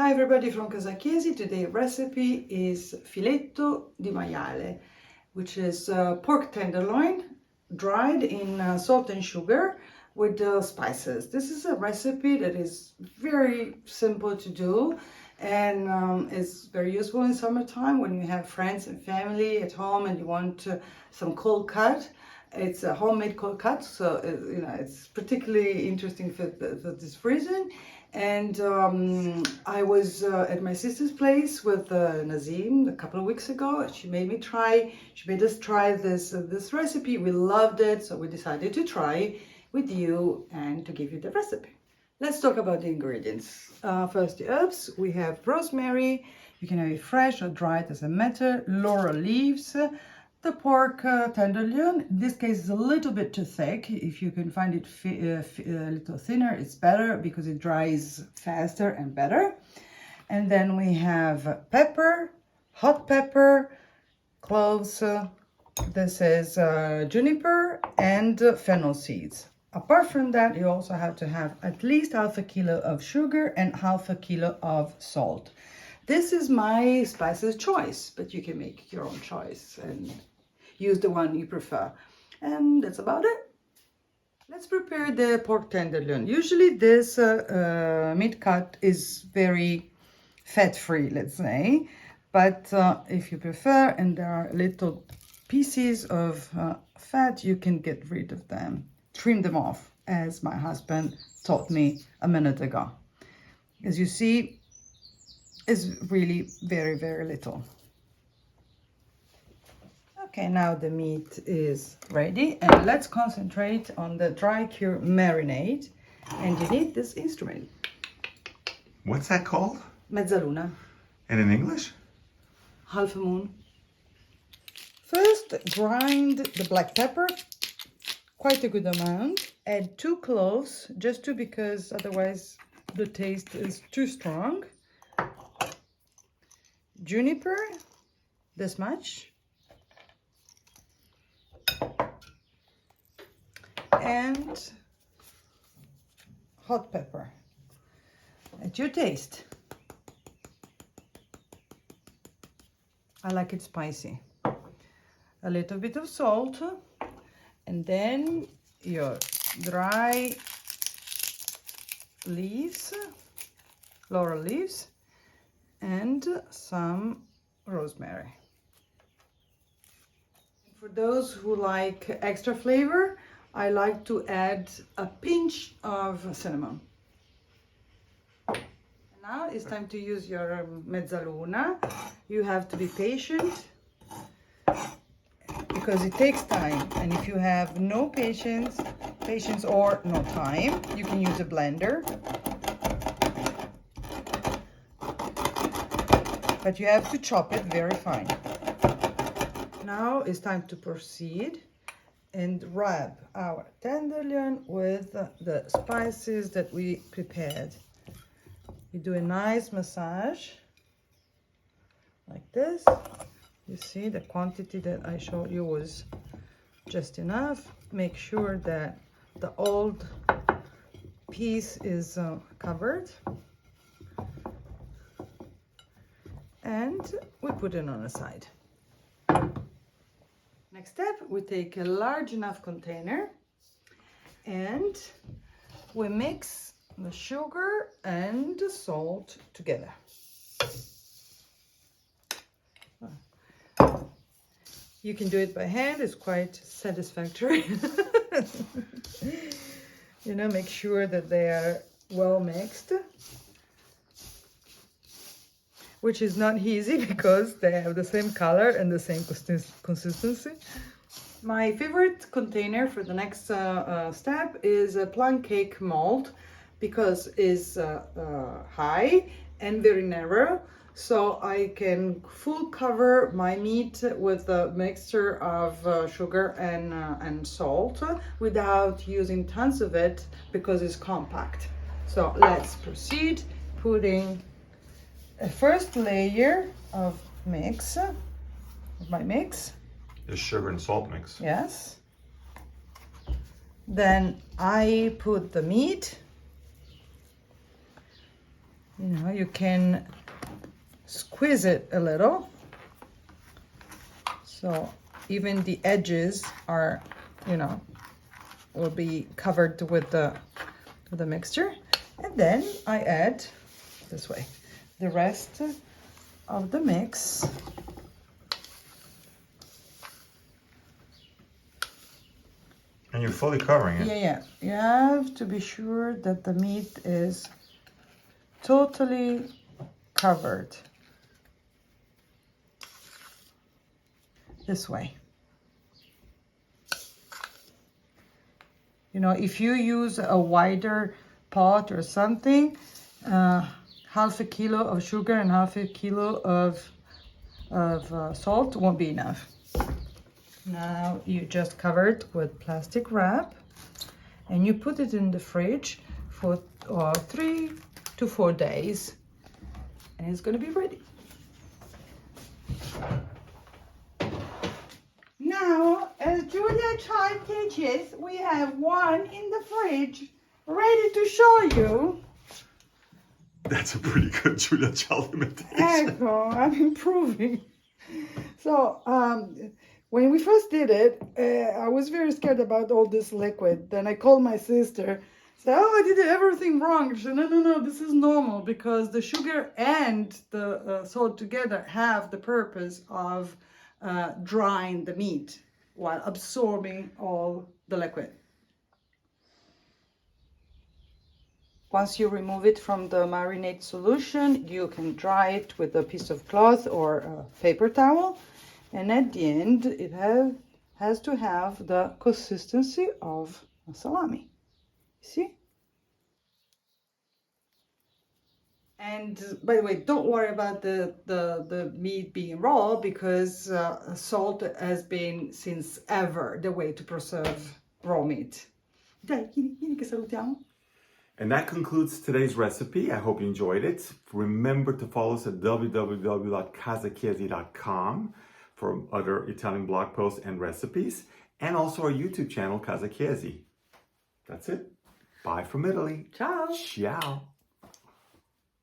Hi everybody from Casa Chiesi. Today's recipe is Filleto di maiale, which is pork tenderloin dried in salt and sugar with spices. This is a recipe that is very simple to do and is very useful in summertime when you have friends and family at home and you want some cold cut. It's a homemade cold cut, so it's particularly interesting for this reason. And I was at my sister's place with Nazim a couple of weeks ago. She made us try this recipe. We loved it, so we decided to try with you and to give you the recipe. Let's talk about the ingredients. First, the herbs. We have rosemary. You can have it fresh or dried, doesn't matter. Laurel leaves. The pork tenderloin, in this case, is a little bit too thick. If you can find it a little thinner, it's better because it dries faster and better. And then we have pepper, hot pepper, cloves. This is juniper and fennel seeds. Apart from that, you also have to have at least half a kilo of sugar and half a kilo of salt. This is my spices choice, but you can make your own choice and use the one you prefer. And that's about it. Let's prepare the pork tenderloin. Usually this meat cut is very fat-free, let's say. But if you prefer and there are little pieces of fat, you can get rid of them. Trim them off, as my husband taught me a minute ago. As you see, is really very, very little. Okay, now the meat is ready and let's concentrate on the dry cure marinade. And you need this instrument. What's that called? Mezzaluna. And in English? Half a moon. First, grind the black pepper, quite a good amount. Add 2 cloves, just because otherwise the taste is too strong. Juniper, this much, and hot pepper at your taste. I like it spicy. A little bit of salt, and then your dry leaves, laurel leaves, and some rosemary. For those who like extra flavor, I like to add a pinch of cinnamon. Now it's time to use your mezzaluna. You have to be patient because it takes time, and if you have no patience or no time, you can use a blender. But you have to chop it very fine. Now it's time to proceed and rub our tenderloin with the spices that we prepared. You do a nice massage like this. You see the quantity that I showed you was just enough. Make sure that the old piece is covered. And we put it on the side. Next step, we take a large enough container and we mix the sugar and the salt together. You can do it by hand, it's quite satisfactory. Make sure that they are well mixed, which is not easy because they have the same color and the same consistency. My favorite container for the next step is a plum cake mold because it's high and very narrow, so I can full cover my meat with a mixture of sugar and salt without using tons of it because it's compact. So let's proceed putting a first layer of my mix. The sugar and salt mix. Yes. Then I put the meat You know, you can squeeze it a little. So even the edges are, you know, will be covered with the mixture. And then I add, this way, the rest of the mix. And you're fully covering it. Yeah. You have to be sure that the meat is totally covered. This way. You know, if you use a wider pot or something, half a kilo of sugar and half a kilo of salt won't be enough. Now you just cover it with plastic wrap and you put it in the fridge for 3 to 4 days and it's going to be ready. Now, as Julia Child teaches, we have one in the fridge ready to show you. That's a pretty good Julia Child imitation. Echo, I'm improving. So, when we first did it, I was very scared about all this liquid. Then I called my sister. Said, "Oh, I did everything wrong." She said, "No, this is normal because the sugar and the salt together have the purpose of drying the meat while absorbing all the liquid." Once you remove it from the marinade solution, you can dry it with a piece of cloth or a paper towel. And at the end, it has to have the consistency of a salami. See? And by the way, don't worry about the meat being raw because salt has been since ever the way to preserve raw meat. Dai, vieni che salutiamo. And that concludes today's recipe. I hope you enjoyed it. Remember to follow us at www.casachiesi.com for other Italian blog posts and recipes, and also our YouTube channel, Casa Chiesi. That's it. Bye from Italy. Ciao. Ciao.